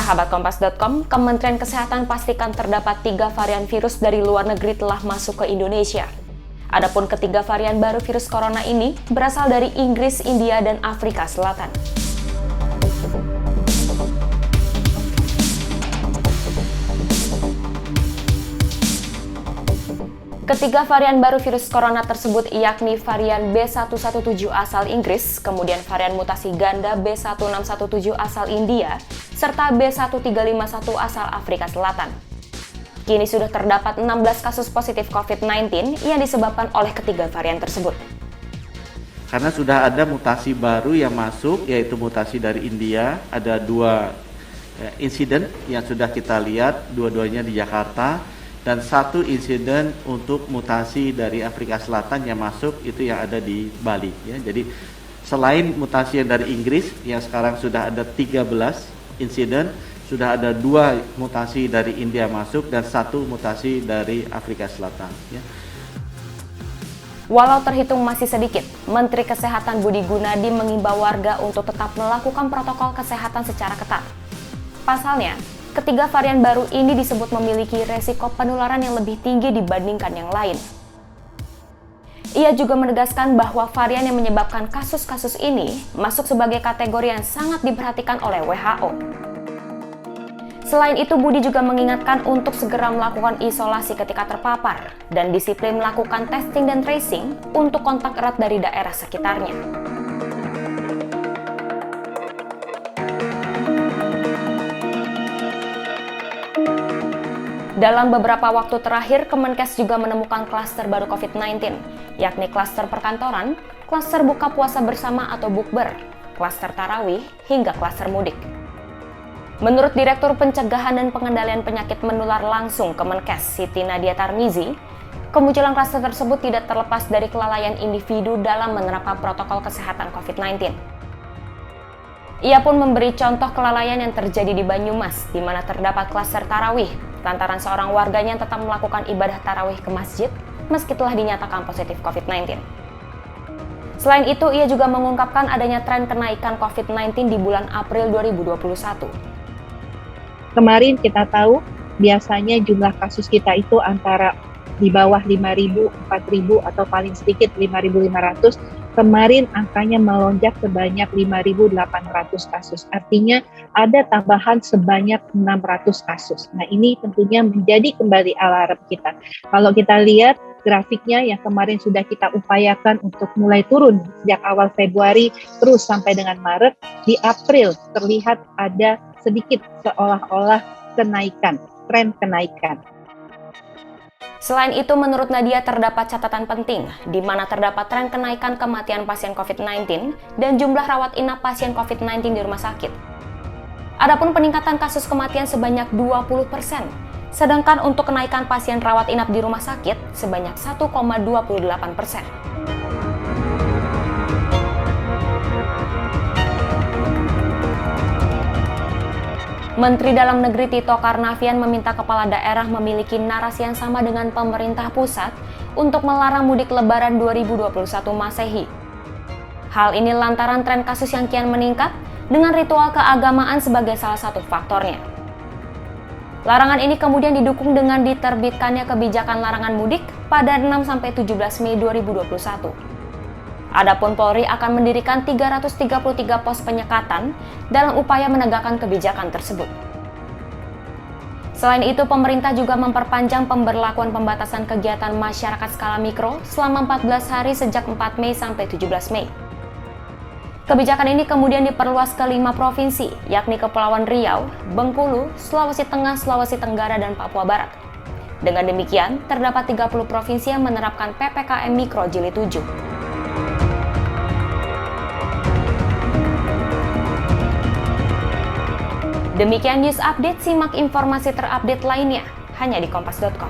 Sahabat Kompas.com, Kementerian Kesehatan pastikan terdapat 3 varian virus dari luar negeri telah masuk ke Indonesia. Adapun ketiga varian baru virus corona ini berasal dari Inggris, India, dan Afrika Selatan. Ketiga varian baru virus corona tersebut yakni varian B117 asal Inggris, kemudian varian mutasi ganda B1617 asal India, serta B1351 asal Afrika Selatan. Kini sudah terdapat 16 kasus positif COVID-19 yang disebabkan oleh ketiga varian tersebut. Karena sudah ada mutasi baru yang masuk, yaitu mutasi dari India, ada 2 insiden yang sudah kita lihat, dua-duanya di Jakarta, dan 1 insiden untuk mutasi dari Afrika Selatan yang masuk itu yang ada di Bali. Ya. Jadi selain mutasi yang dari Inggris yang sekarang sudah ada 13 insiden, sudah ada 2 mutasi dari India masuk dan 1 mutasi dari Afrika Selatan. Ya. Walau terhitung masih sedikit, Menteri Kesehatan Budi Gunadi mengimbau warga untuk tetap melakukan protokol kesehatan secara ketat. Pasalnya, ketiga varian baru ini disebut memiliki resiko penularan yang lebih tinggi dibandingkan yang lain. Ia juga menegaskan bahwa varian yang menyebabkan kasus-kasus ini masuk sebagai kategori yang sangat diperhatikan oleh WHO. Selain itu, Budi juga mengingatkan untuk segera melakukan isolasi ketika terpapar dan disiplin melakukan testing dan tracing untuk kontak erat dari daerah sekitarnya. Dalam beberapa waktu terakhir, Kemenkes juga menemukan klaster baru COVID-19, yakni klaster perkantoran, klaster buka puasa bersama atau bukber, klaster tarawih, hingga klaster mudik. Menurut Direktur Pencegahan dan Pengendalian Penyakit Menular Langsung Kemenkes, Siti Nadia Tarmizi, kemunculan klaster tersebut tidak terlepas dari kelalaian individu dalam menerapkan protokol kesehatan COVID-19. Ia pun memberi contoh kelalaian yang terjadi di Banyumas, di mana terdapat klaster tarawih, lantaran seorang warganya tetap melakukan ibadah tarawih ke masjid meski telah dinyatakan positif COVID-19. Selain itu, ia juga mengungkapkan adanya tren kenaikan COVID-19 di bulan April 2021. Kemarin kita tahu biasanya jumlah kasus kita itu antara di bawah 5.000, 4.000 atau paling sedikit 5.500. Kemarin angkanya melonjak sebanyak 5.800 kasus. Artinya ada tambahan sebanyak 600 kasus. Nah, ini tentunya menjadi kembali alarm kita. Kalau kita lihat grafiknya yang kemarin sudah kita upayakan untuk mulai turun sejak awal Februari terus sampai dengan Maret, di April terlihat ada sedikit seolah-olah kenaikan, tren kenaikan. Selain itu, menurut Nadia terdapat catatan penting, di mana terdapat tren kenaikan kematian pasien COVID-19 dan jumlah rawat inap pasien COVID-19 di rumah sakit. Adapun peningkatan kasus kematian sebanyak 20%, sedangkan untuk kenaikan pasien rawat inap di rumah sakit sebanyak 1,28%. Menteri Dalam Negeri Tito Karnavian meminta kepala daerah memiliki narasi yang sama dengan pemerintah pusat untuk melarang mudik Lebaran 2021 Masehi. Hal ini lantaran tren kasus yang kian meningkat dengan ritual keagamaan sebagai salah satu faktornya. Larangan ini kemudian didukung dengan diterbitkannya kebijakan larangan mudik pada 6-17 Mei 2021. Adapun Polri akan mendirikan 333 pos penyekatan dalam upaya menegakkan kebijakan tersebut. Selain itu, pemerintah juga memperpanjang pemberlakuan pembatasan kegiatan masyarakat skala mikro selama 14 hari sejak 4 Mei sampai 17 Mei. Kebijakan ini kemudian diperluas ke 5 provinsi, yakni Kepulauan Riau, Bengkulu, Sulawesi Tengah, Sulawesi Tenggara, dan Papua Barat. Dengan demikian, terdapat 30 provinsi yang menerapkan PPKM Mikro Jilid 7. Demikian news update, simak informasi terupdate lainnya hanya di kompas.com.